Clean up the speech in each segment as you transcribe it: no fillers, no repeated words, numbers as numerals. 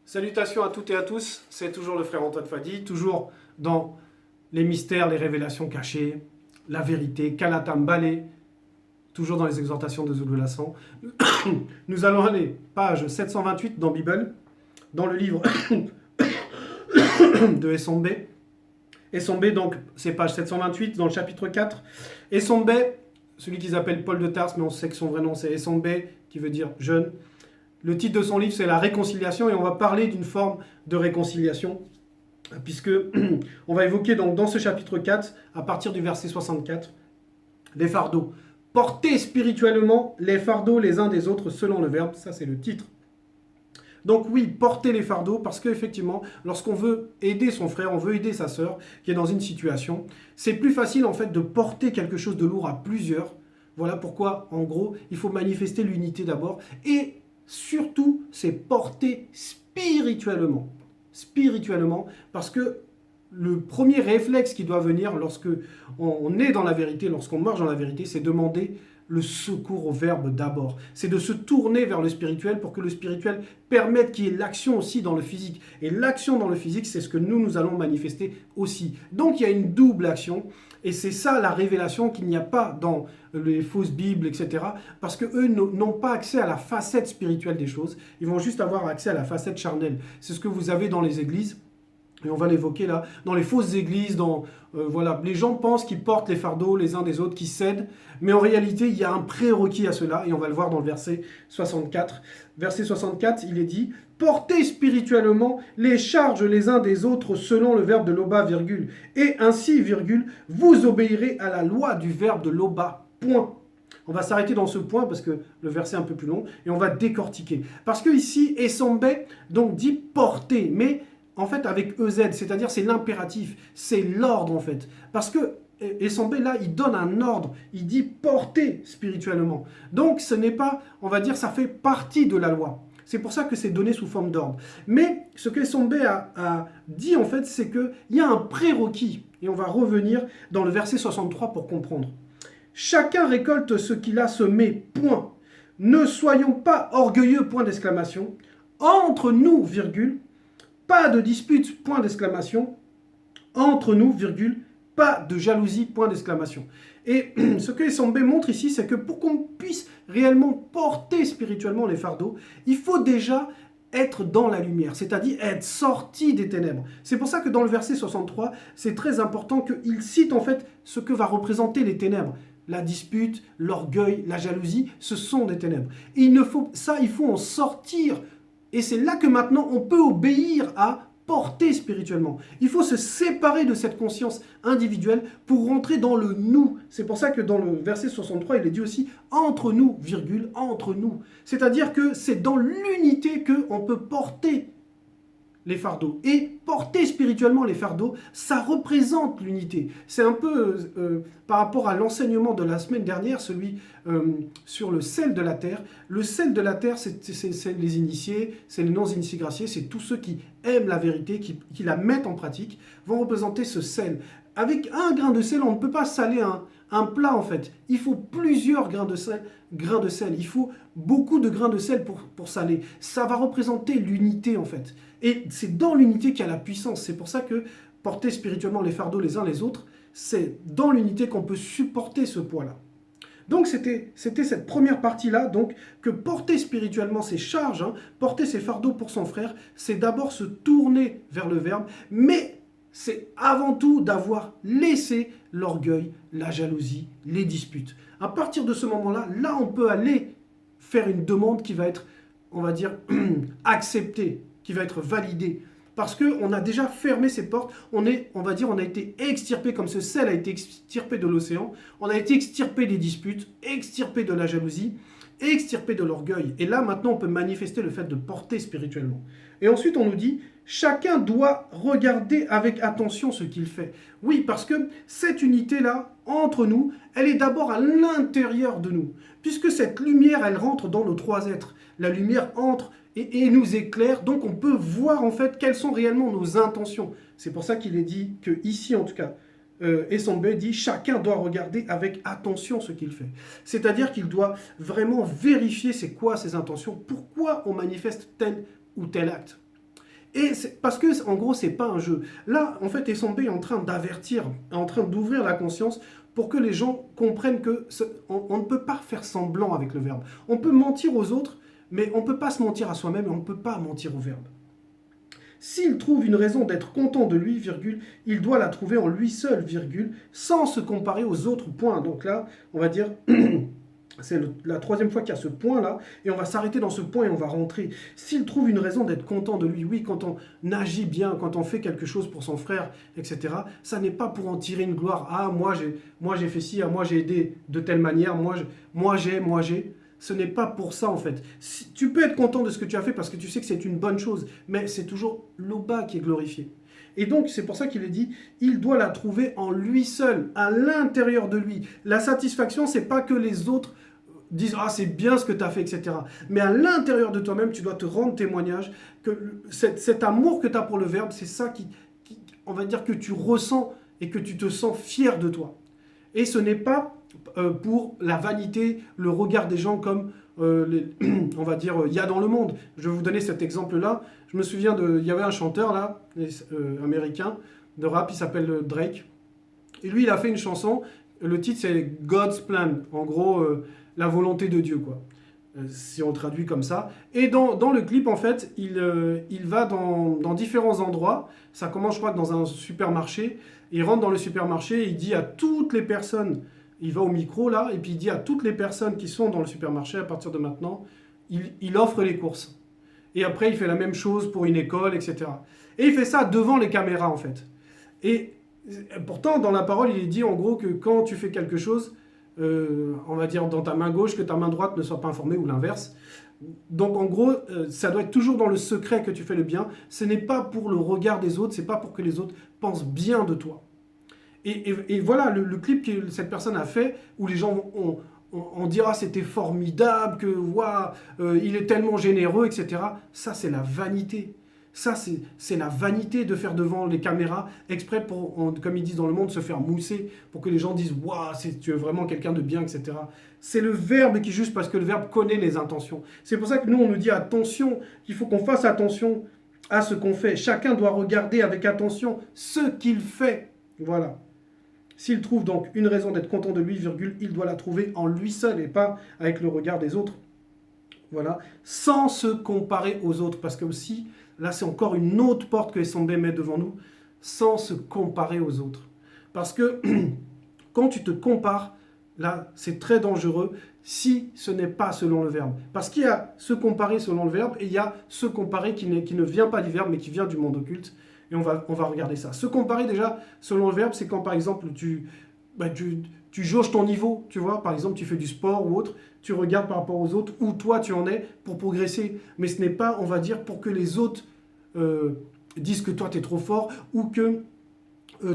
Salutations à toutes et à tous, c'est toujours le frère Antoine Fadi, toujours dans les mystères, les révélations cachées, la vérité, Kalatam Balé, toujours dans les exhortations de Zulu Lassan. Nous allons aller, page 728 dans Bible, dans le livre de Essombe. Essombe, donc, c'est page 728 dans le chapitre 4. Essombe, celui qu'ils appellent Paul de Tarse, mais on sait que son vrai nom c'est Essombe, qui veut dire jeune. Le titre de son livre, c'est La réconciliation, et on va parler d'une forme de réconciliation, puisque on va évoquer donc dans ce chapitre 4, à partir du verset 64, les fardeaux. Portez spirituellement les fardeaux les uns des autres selon le verbe, ça c'est le titre. Donc oui, porter les fardeaux, parce qu'effectivement, lorsqu'on veut aider son frère, on veut aider sa sœur qui est dans une situation, c'est plus facile en fait de porter quelque chose de lourd à plusieurs. Voilà pourquoi, en gros, il faut manifester l'unité d'abord, et surtout, c'est porter spirituellement. Spirituellement, parce que le premier réflexe qui doit venir lorsque on est dans la vérité, lorsqu'on marche dans la vérité, c'est demander le secours au verbe d'abord. C'est de se tourner vers le spirituel pour que le spirituel permette qu'il y ait l'action aussi dans le physique. Et l'action dans le physique, c'est ce que nous allons manifester aussi. Donc il y a une double action. Et c'est ça la révélation qu'il n'y a pas dans les fausses Bibles, etc. Parce qu'eux n'ont pas accès à la facette spirituelle des choses. Ils vont juste avoir accès à la facette charnelle. C'est ce que vous avez dans les églises. Et on va l'évoquer là, dans les fausses églises, voilà, les gens pensent qu'ils portent les fardeaux les uns des autres, qu'ils cèdent, mais en réalité, il y a un prérequis à cela, et on va le voir dans le verset 64. Verset 64, il est dit « Portez spirituellement les charges les uns des autres selon le verbe de Loba, virgule, et ainsi, virgule, vous obéirez à la loi du verbe de Loba, point. » On va s'arrêter dans ce point parce que le verset est un peu plus long, et on va décortiquer. Parce que ici, Essombe, donc dit « porter », mais en fait avec EZ, c'est-à-dire c'est l'impératif, c'est l'ordre en fait. Parce que Essombe là, il donne un ordre, il dit porter spirituellement. Donc ce n'est pas, on va dire, ça fait partie de la loi. C'est pour ça que c'est donné sous forme d'ordre. Mais ce que Essombe a dit en fait, c'est qu'il y a un prérequis. Et on va revenir dans le verset 63 pour comprendre. Chacun récolte ce qu'il a semé, point. Ne soyons pas orgueilleux, point d'exclamation. Entre nous, virgule, pas de dispute, point d'exclamation. Entre nous, virgule, pas de jalousie, point d'exclamation. Et ce que Essombe montre ici, c'est que pour qu'on puisse réellement porter spirituellement les fardeaux, il faut déjà être dans la lumière, c'est-à-dire être sorti des ténèbres. C'est pour ça que dans le verset 63, c'est très important qu'il cite en fait ce que va représenter les ténèbres. La dispute, l'orgueil, la jalousie, ce sont des ténèbres. Et il faut en sortir. Et c'est là que maintenant on peut obéir à porter spirituellement. Il faut se séparer de cette conscience individuelle pour rentrer dans le nous. C'est pour ça que dans le verset 63, il est dit aussi « entre nous, virgule, entre nous ». C'est-à-dire que c'est dans l'unité qu'on peut porter les fardeaux. Et porter spirituellement les fardeaux, ça représente l'unité. C'est un peu par rapport à l'enseignement de la semaine dernière, celui sur le sel de la terre. Le sel de la terre, c'est les initiés, c'est les non-initiés graciés, c'est tous ceux qui aiment la vérité, qui la mettent en pratique, vont représenter ce sel. Avec un grain de sel, on ne peut pas saler un plat en fait. Il faut plusieurs grains de sel. Il faut beaucoup de grains de sel pour saler. Ça va représenter l'unité en fait. Et c'est dans l'unité qu'il y a la puissance. C'est pour ça que porter spirituellement les fardeaux les uns les autres, c'est dans l'unité qu'on peut supporter ce poids-là. Donc c'était cette première partie-là, donc que porter spirituellement ses charges, porter ses fardeaux pour son frère, c'est d'abord se tourner vers le verbe, mais c'est avant tout d'avoir laissé l'orgueil, la jalousie, les disputes. À partir de ce moment-là, là on peut aller faire une demande qui va être, on va dire, acceptée, qui va être validée. Parce qu'on a déjà fermé ses portes, on va dire, on a été extirpé, comme ce sel a été extirpé de l'océan, on a été extirpé des disputes, extirpé de la jalousie, extirpé de l'orgueil. Et là, maintenant, on peut manifester le fait de porter spirituellement. Et ensuite, on nous dit, chacun doit regarder avec attention ce qu'il fait. Oui, parce que cette unité-là, entre nous, elle est d'abord à l'intérieur de nous. Puisque cette lumière, elle rentre dans nos trois êtres. La lumière entre et nous éclaire, donc on peut voir en fait quelles sont réellement nos intentions. C'est pour ça qu'il est dit que ici en tout cas, Essombe dit chacun doit regarder avec attention ce qu'il fait. C'est-à-dire qu'il doit vraiment vérifier c'est quoi ses intentions, pourquoi on manifeste tel ou tel acte. Et parce que, en gros, c'est pas un jeu. Là, en fait, Essombe est en train d'avertir, en train d'ouvrir la conscience pour que les gens comprennent que on ne peut pas faire semblant avec le verbe. On peut mentir aux autres, mais on ne peut pas se mentir à soi-même et on ne peut pas mentir au verbe. S'il trouve une raison d'être content de lui, virgule, il doit la trouver en lui seul, virgule, sans se comparer aux autres points. Donc là, on va dire, c'est la troisième fois qu'il y a ce point-là, et on va s'arrêter dans ce point et on va rentrer. S'il trouve une raison d'être content de lui, oui, quand on agit bien, quand on fait quelque chose pour son frère, etc., ça n'est pas pour en tirer une gloire. Ah, moi j'ai fait ci, ah, moi j'ai aidé de telle manière, moi j'ai. Ce n'est pas pour ça en fait. Tu peux être content de ce que tu as fait parce que tu sais que c'est une bonne chose, mais c'est toujours le bas qui est glorifié. Et donc c'est pour ça qu'il est dit, il doit la trouver en lui seul, à l'intérieur de lui. La satisfaction, c'est pas que les autres disent ah c'est bien ce que tu as fait, etc. Mais à l'intérieur de toi-même, tu dois te rendre témoignage que cet amour que tu as pour le verbe, c'est ça qui, on va dire, que tu ressens et que tu te sens fier de toi. Et ce n'est pas pour la vanité, le regard des gens comme, on va dire, il y a dans le monde. Je vais vous donner cet exemple-là. Je me souviens, il y avait un chanteur là, américain, de rap, il s'appelle Drake. Et lui, il a fait une chanson, le titre c'est God's Plan, en gros, la volonté de Dieu, quoi. Si on traduit comme ça. Et dans le clip, en fait, il va dans différents endroits. Ça commence, je crois, dans un supermarché. Il rentre dans le supermarché et il dit à toutes les personnes, il va au micro là, et puis il dit à toutes les personnes qui sont dans le supermarché, à partir de maintenant, il offre les courses. Et après, il fait la même chose pour une école, etc. Et il fait ça devant les caméras, en fait. Et pourtant, dans la parole, il est dit en gros que quand tu fais quelque chose, on va dire dans ta main gauche, que ta main droite ne soit pas informée ou l'inverse. Donc en gros, ça doit être toujours dans le secret que tu fais le bien. Ce n'est pas pour le regard des autres, c'est pas pour que les autres pensent bien de toi. Et voilà le clip que cette personne a fait, où les gens on dira c'était formidable, que waouh, il est tellement généreux, etc. Ça c'est la vanité. Ça, c'est la vanité de faire devant les caméras, exprès pour, comme ils disent dans le monde, se faire mousser, pour que les gens disent « Waouh, tu es vraiment quelqu'un de bien, etc. » C'est le verbe qui juge parce que le verbe connaît les intentions. C'est pour ça que nous, on nous dit attention, qu'il faut qu'on fasse attention à ce qu'on fait. Chacun doit regarder avec attention ce qu'il fait. Voilà. S'il trouve donc une raison d'être content de lui, virgule, il doit la trouver en lui seul et pas avec le regard des autres. Voilà. Sans se comparer aux autres. Parce que aussi, là, c'est encore une autre porte que Essombe met devant nous, sans se comparer aux autres. Parce que quand tu te compares, là, c'est très dangereux si ce n'est pas selon le verbe. Parce qu'il y a se comparer selon le verbe et il y a se comparer qui ne vient pas du verbe, mais qui vient du monde occulte. Et on va regarder ça. Se comparer, déjà, selon le verbe, c'est quand, par exemple, tu jauges ton niveau, tu vois. Par exemple, tu fais du sport ou autre, tu regardes par rapport aux autres, où toi tu en es pour progresser. Mais ce n'est pas, on va dire, pour que les autres disent que toi tu es trop fort ou que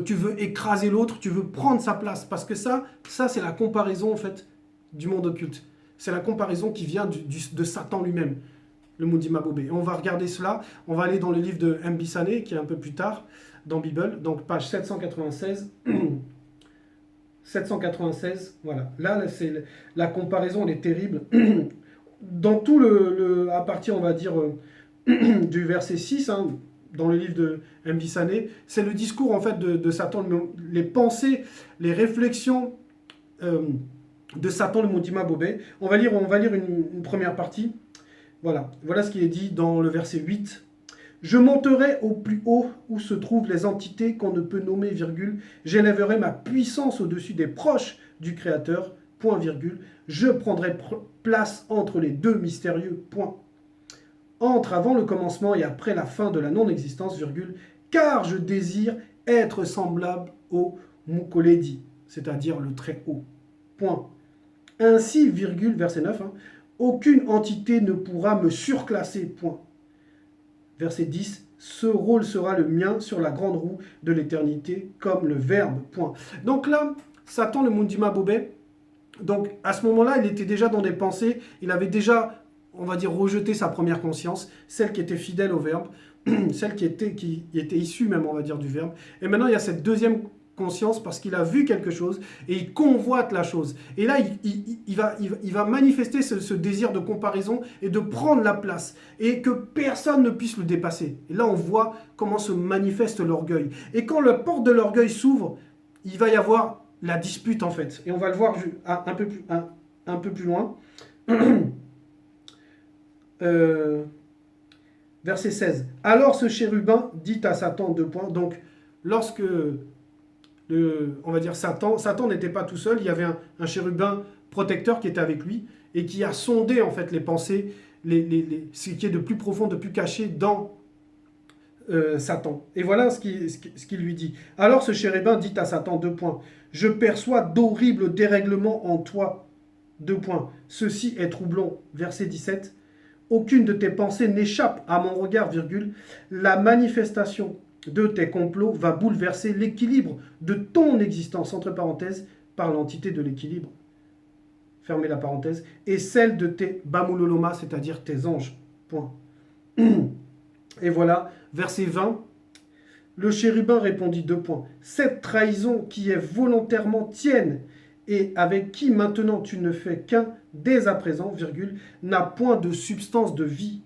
tu veux écraser l'autre, tu veux prendre sa place. Parce que ça c'est la comparaison en fait du monde occulte. C'est la comparaison qui vient de Satan lui-même, le Mundima Bobé. Et on va regarder cela, on va aller dans le livre de Mbisane, qui est un peu plus tard, dans Bible, donc page 796. 796, voilà. Là, c'est la comparaison, elle est terrible. Dans tout à partir, on va dire, du verset 6, hein, dans le livre de Mbisane, c'est le discours, en fait, de Satan, les pensées, les réflexions de Satan, le Mundima Bobé. On va lire une première partie. Voilà ce qui est dit dans le verset 8. Je monterai au plus haut où se trouvent les entités qu'on ne peut nommer, virgule. J'élèverai ma puissance au-dessus des proches du Créateur, point, virgule. Je prendrai place entre les deux mystérieux, point. Entre avant le commencement et après la fin de la non-existence, virgule. Car je désire être semblable au Mukoledi, c'est-à-dire le très haut, point. Ainsi, virgule, verset 9, hein, aucune entité ne pourra me surclasser, point. Verset 10, ce rôle sera le mien sur la grande roue de l'éternité comme le verbe, point. Donc là, Satan, le Mundima Bobé, donc à ce moment-là, il était déjà dans des pensées, il avait déjà, on va dire, rejeté sa première conscience, celle qui était fidèle au verbe, celle qui était issue même, on va dire, du verbe. Et maintenant, il y a cette deuxième conscience parce qu'il a vu quelque chose et il convoite la chose. Et là, il va manifester ce désir de comparaison et de prendre la place et que personne ne puisse le dépasser. Et là, on voit comment se manifeste l'orgueil. Et quand la porte de l'orgueil s'ouvre, il va y avoir la dispute en fait. Et on va le voir un peu plus loin. Verset 16. Alors ce chérubin dit à Satan, deux points. Donc, lorsque on va dire Satan n'était pas tout seul, il y avait un chérubin protecteur qui était avec lui et qui a sondé en fait les pensées, ce qui est de plus profond, de plus caché dans Satan. Et voilà ce qu'il lui dit. Alors ce chérubin dit à Satan, deux points. Je perçois d'horribles dérèglements en toi. Deux points. Ceci est troublant. Verset 17. Aucune de tes pensées n'échappe à mon regard, virgule. La manifestation de tes complots va bouleverser l'équilibre de ton existence, entre parenthèses, par l'entité de l'équilibre, fermez la parenthèse, et celle de tes bamuloloma, c'est-à-dire tes anges. Point. Et voilà, verset 20. Le chérubin répondit, deux points. Cette trahison qui est volontairement tienne et avec qui maintenant tu ne fais qu'un dès à présent, virgule, n'a point de substance de vie.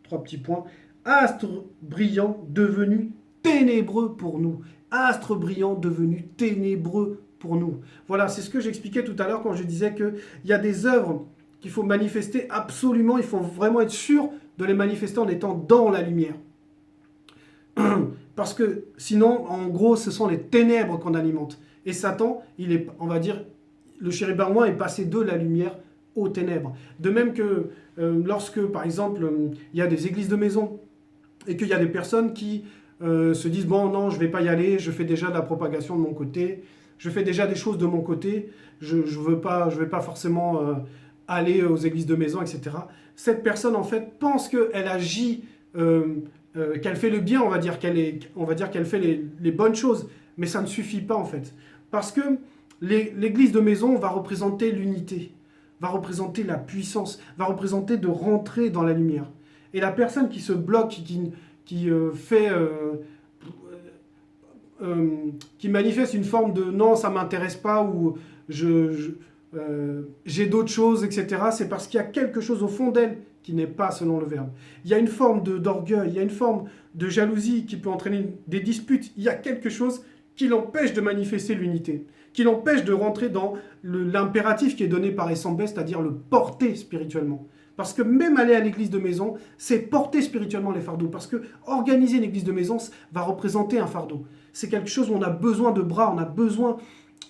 Trois petits points. Astre brillant devenu ténébreux pour nous. Astre brillant devenu ténébreux pour nous. Voilà, c'est ce que j'expliquais tout à l'heure quand je disais qu'il y a des œuvres qu'il faut manifester absolument, il faut vraiment être sûr de les manifester en étant dans la lumière. Parce que sinon, en gros, ce sont les ténèbres qu'on alimente. Et Satan, il est, on va dire, le chérubin noir est passé de la lumière aux ténèbres. De même que lorsque, par exemple, il y a des églises de maison et qu'il y a des personnes qui se disent « Bon, non, je ne vais pas y aller, je fais déjà de la propagation de mon côté, je fais déjà des choses de mon côté, je ne vais pas forcément aller aux églises de maison, etc. » Cette personne, en fait, pense qu'elle agit, qu'elle fait le bien, on va dire qu'elle fait les bonnes choses, mais ça ne suffit pas, en fait. Parce que l'église de maison va représenter l'unité, va représenter la puissance, va représenter de rentrer dans la lumière. Et la personne qui se bloque, qui manifeste une forme de « non, ça ne m'intéresse pas » ou « j'ai d'autres choses », etc., c'est parce qu'il y a quelque chose au fond d'elle qui n'est pas selon le verbe. Il y a une forme d'orgueil, il y a une forme de jalousie qui peut entraîner des disputes. Il y a quelque chose qui l'empêche de manifester l'unité, qui l'empêche de rentrer dans l'impératif qui est donné par Essambé, c'est-à-dire le porter spirituellement. Parce que même aller à l'église de maison, c'est porter spirituellement les fardeaux. Parce que organiser une église de maison va représenter un fardeau. C'est quelque chose où on a besoin de bras, on a besoin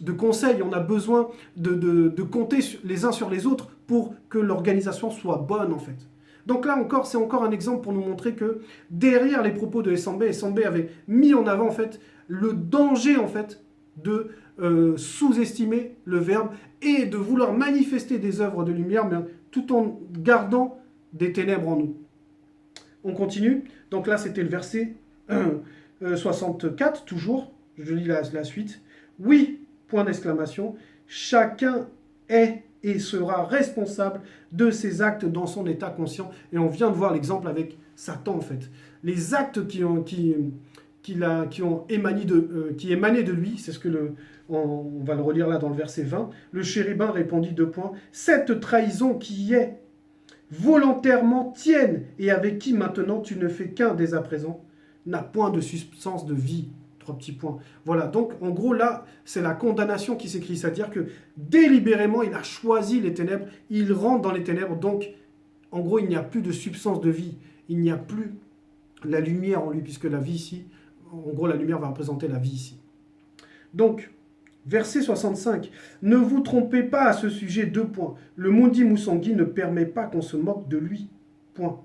de conseils, on a besoin de compter les uns sur les autres pour que l'organisation soit bonne en fait. Donc là encore, c'est encore un exemple pour nous montrer que derrière les propos de Essambé avait mis en avant en fait le danger en fait de sous-estimer le verbe et de vouloir manifester des œuvres de lumière, mais tout en gardant des ténèbres en nous. On continue. Donc là, c'était le verset 64, toujours. Je lis la suite. Oui, point d'exclamation. Chacun est et sera responsable de ses actes dans son état conscient. Et on vient de voir l'exemple avec Satan, en fait. Les actes qui émanaient de lui, c'est ce que on va le relire là dans le verset 20. Le chérubin répondit, deux points. Cette trahison qui est volontairement tienne et avec qui maintenant tu ne fais qu'un dès à présent, n'a point de substance de vie. Trois petits points. Voilà, donc en gros là, c'est la condamnation qui s'écrit, c'est-à-dire que délibérément, il a choisi les ténèbres, il rentre dans les ténèbres, donc en gros, il n'y a plus de substance de vie, il n'y a plus la lumière en lui, puisque la vie ici, en gros, la lumière va représenter la vie ici. Donc, verset 65, ne vous trompez pas à ce sujet, deux points. Le Mundi Musangui ne permet pas qu'on se moque de lui, point.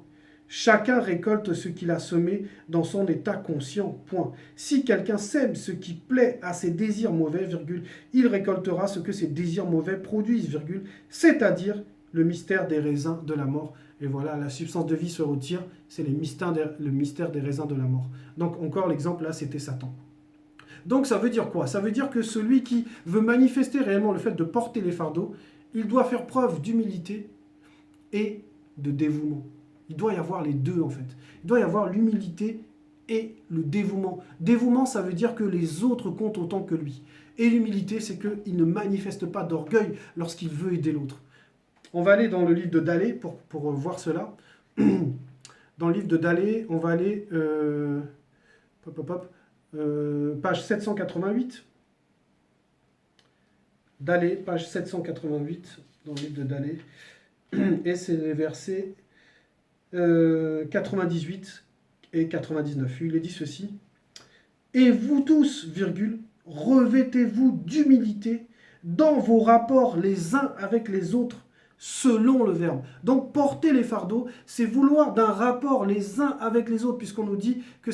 Chacun récolte ce qu'il a semé dans son état conscient, point. Si quelqu'un sème ce qui plaît à ses désirs mauvais, virgule, il récoltera ce que ses désirs mauvais produisent, virgule, c'est-à-dire le mystère des raisins de la mort. Et voilà, la substance de vie se retire, c'est le mystère des raisins de la mort. Donc encore l'exemple là, c'était Satan. Donc ça veut dire quoi? Ça veut dire que celui qui veut manifester réellement le fait de porter les fardeaux, il doit faire preuve d'humilité et de dévouement. Il doit y avoir les deux, en fait. Il doit y avoir l'humilité et le dévouement. Dévouement, ça veut dire que les autres comptent autant que lui. Et l'humilité, c'est qu'il ne manifeste pas d'orgueil lorsqu'il veut aider l'autre. On va aller dans le livre de Dalé pour voir cela. Dans le livre de Dalé, on va aller page 788. Dalé, page 788, dans le livre de Dalé. Et c'est les versets 98 et 99. Il est dit ceci. Et vous tous, virgule, revêtez-vous d'humilité dans vos rapports les uns avec les autres, selon le verbe. Donc porter les fardeaux, c'est vouloir d'un rapport les uns avec les autres, puisqu'on nous dit que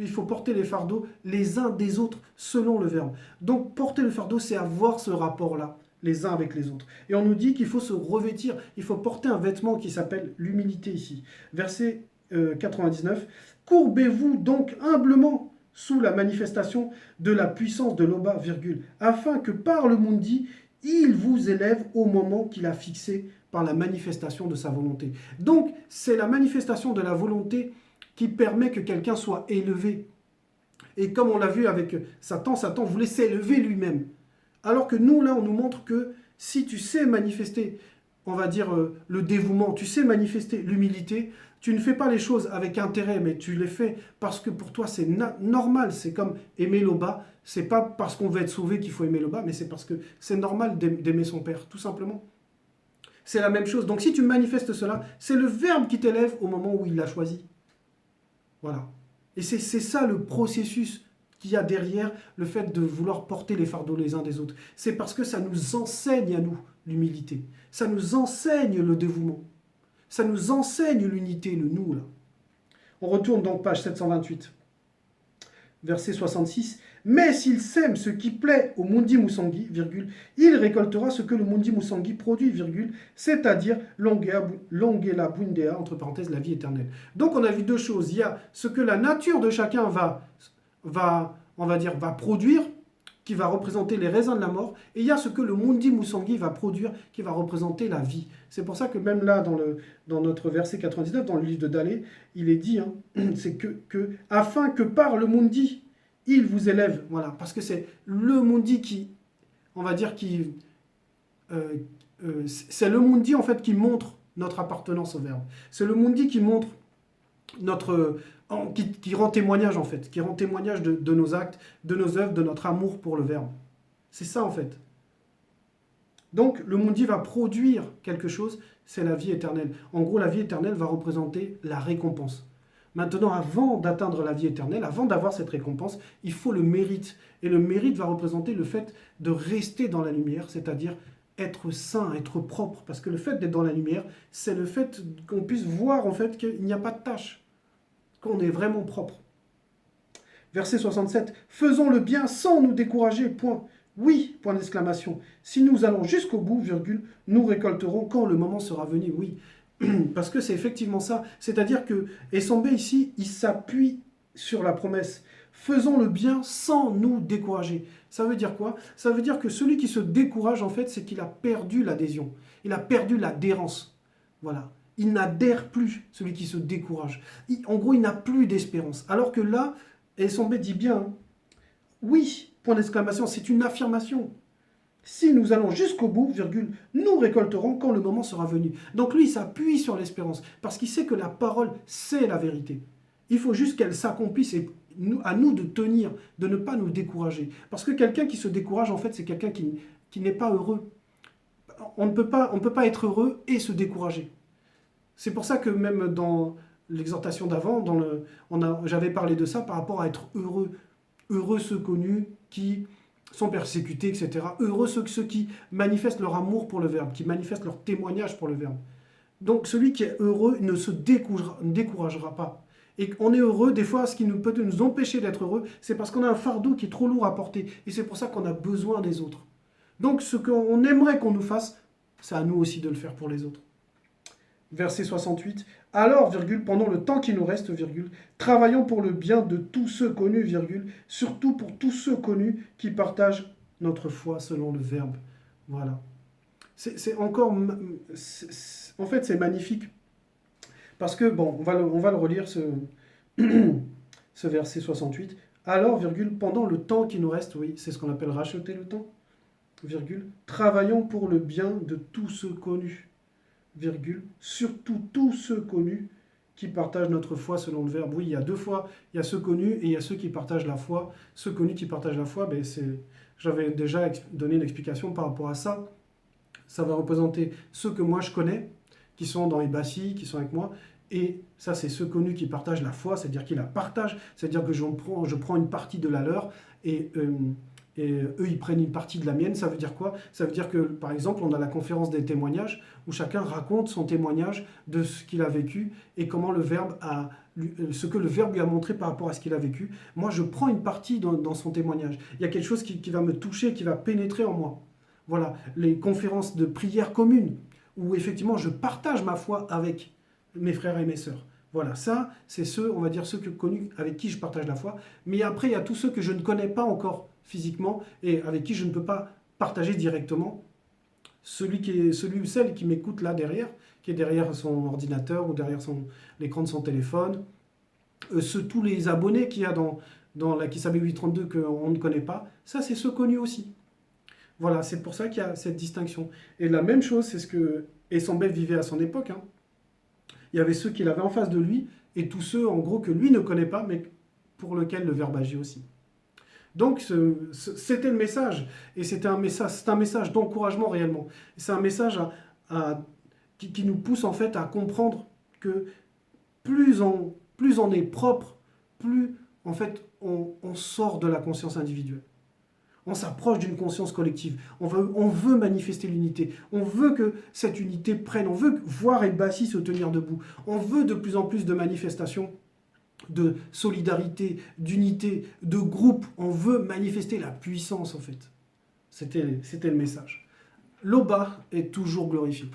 il faut porter les fardeaux les uns des autres, selon le verbe. Donc porter le fardeau, c'est avoir ce rapport-là, les uns avec les autres. Et on nous dit qu'il faut se revêtir, il faut porter un vêtement qui s'appelle l'humilité ici. Verset 99. Courbez-vous donc humblement sous la manifestation de la puissance de l'Oba, virgule, afin que par le Mundi, il vous élève au moment qu'il a fixé par la manifestation de sa volonté. Donc, c'est la manifestation de la volonté qui permet que quelqu'un soit élevé. Et comme on l'a vu avec Satan voulait s'élever lui-même. Alors que nous, là, on nous montre que si tu sais manifester, on va dire, le dévouement, tu sais manifester l'humilité, tu ne fais pas les choses avec intérêt, mais tu les fais parce que pour toi c'est normal. C'est comme aimer le bas. C'est pas parce qu'on veut être sauvé qu'il faut aimer le bas, mais c'est parce que c'est normal d'aimer son père, tout simplement. C'est la même chose. Donc si tu manifestes cela, c'est le verbe qui t'élève au moment où il l'a choisi. Voilà. Et c'est ça le processus qu'il y a derrière le fait de vouloir porter les fardeaux les uns des autres. C'est parce que ça nous enseigne à nous l'humilité. Ça nous enseigne le dévouement. Ça nous enseigne l'unité, le nous, là. On retourne donc page 728, verset 66. Mais s'il sème ce qui plaît au Mundi Musangi, virgule, il récoltera ce que le Mundi Musangi produit, virgule, c'est-à-dire Longela Bundea, entre parenthèses, la vie éternelle. Donc on a vu deux choses. Il y a ce que la nature de chacun on va dire, va produire, qui va représenter les raisins de la mort, et il y a ce que le Mundi Musangi va produire, qui va représenter la vie. C'est pour ça que même là, dans notre verset 99, dans le livre de Dalé, il est dit, c'est que afin que par le Mundi, il vous élève, voilà, parce que c'est le Mundi qui, on va dire, c'est le Mundi en fait qui montre notre appartenance au Verbe. C'est le Mundi qui montre qui rend témoignage en fait, qui rend témoignage de nos actes, de nos œuvres, de notre amour pour le Verbe. C'est ça en fait. Donc le Mundi va produire quelque chose, c'est la vie éternelle. En gros, la vie éternelle va représenter la récompense. Maintenant, avant d'atteindre la vie éternelle, avant d'avoir cette récompense, il faut le mérite. Et le mérite va représenter le fait de rester dans la lumière, c'est-à-dire être saint, être propre. Parce que le fait d'être dans la lumière, c'est le fait qu'on puisse voir en fait qu'il n'y a pas de tâche, qu'on est vraiment propre. Verset 67. Faisons le bien sans nous décourager, point. Oui, point d'exclamation. Si nous allons jusqu'au bout, virgule, nous récolterons quand le moment sera venu, oui. Parce que c'est effectivement ça. C'est-à-dire que Essambé ici, il s'appuie sur la promesse. Faisons le bien sans nous décourager. Ça veut dire quoi? Ça veut dire que celui qui se décourage, en fait, c'est qu'il a perdu l'adhésion. Il a perdu l'adhérence. Voilà. Il n'adhère plus, celui qui se décourage. En gros, il n'a plus d'espérance. Alors que là, Essambé dit bien, oui, point d'exclamation, c'est une affirmation. Si nous allons jusqu'au bout, virgule, nous récolterons quand le moment sera venu. Donc lui, il s'appuie sur l'espérance, parce qu'il sait que la parole, c'est la vérité. Il faut juste qu'elle s'accomplisse et à nous de tenir, de ne pas nous décourager. Parce que quelqu'un qui se décourage, en fait, c'est quelqu'un qui n'est pas heureux. On ne peut pas être heureux et se décourager. C'est pour ça que même dans l'exhortation d'avant, j'avais parlé de ça par rapport à être heureux. Heureux ceux connus qui sont persécutés, etc. Heureux ceux qui manifestent leur amour pour le Verbe, qui manifestent leur témoignage pour le Verbe. Donc celui qui est heureux ne se découragera pas. Et on est heureux, des fois, ce qui peut nous empêcher d'être heureux, c'est parce qu'on a un fardeau qui est trop lourd à porter. Et c'est pour ça qu'on a besoin des autres. Donc ce qu'on aimerait qu'on nous fasse, c'est à nous aussi de le faire pour les autres. Verset 68. Alors, virgule, pendant le temps qui nous reste, virgule, travaillons pour le bien de tous ceux connus, virgule, surtout pour tous ceux connus qui partagent notre foi selon le Verbe. Voilà. En fait, c'est magnifique. Parce que, bon, on va le relire, ce verset 68. Alors, virgule, pendant le temps qui nous reste, oui, c'est ce qu'on appelle racheter le temps, virgule, travaillons pour le bien de tous ceux connus, virgule, surtout tous ceux connus qui partagent notre foi selon le verbe. Oui, il y a deux fois, il y a ceux connus et il y a ceux qui partagent la foi. Ceux connus qui partagent la foi, ben j'avais déjà donné une explication par rapport à ça. Ça va représenter ceux que moi je connais, qui sont dans Ibassi, qui sont avec moi, et ça c'est ceux connus qui partagent la foi, c'est-à-dire qu'ils la partagent, c'est-à-dire que je prends une partie de la leur, et eux, ils prennent une partie de la mienne. Ça veut dire quoi? Ça veut dire que, par exemple, on a la conférence des témoignages, où chacun raconte son témoignage de ce qu'il a vécu et comment ce que le Verbe lui a montré par rapport à ce qu'il a vécu. Moi, je prends une partie dans son témoignage. Il y a quelque chose qui va me toucher, qui va pénétrer en moi. Voilà, les conférences de prière commune, où effectivement, je partage ma foi avec mes frères et mes sœurs. Voilà, ça, c'est ceux, on va dire, ceux que connus avec qui je partage la foi. Mais après, il y a tous ceux que je ne connais pas encore physiquement et avec qui je ne peux pas partager directement. Celui ou celle qui m'écoute là derrière, qui est derrière son ordinateur ou derrière l'écran de son téléphone, tous les abonnés qu'il y a dans la Kissabe 832 qu'on ne connaît pas, ça c'est ceux connus aussi. Voilà, c'est pour ça qu'il y a cette distinction. Et la même chose, c'est ce que Essambé vivait à son époque. Hein. Il y avait ceux qu'il avait en face de lui et tous ceux en gros que lui ne connaît pas, mais pour lesquels le Verbe agit aussi. Donc c'était le message, et c'est un message d'encouragement réellement. C'est un message qui nous pousse en fait à comprendre que plus on est propre, plus en fait on sort de la conscience individuelle. On s'approche d'une conscience collective. On veut manifester l'unité. On veut que cette unité prenne. On veut voir Elbassi se tenir debout. On veut de plus en plus de manifestations de solidarité, d'unité, de groupe. On veut manifester la puissance, en fait. C'était le message. L'Oba est toujours glorifié.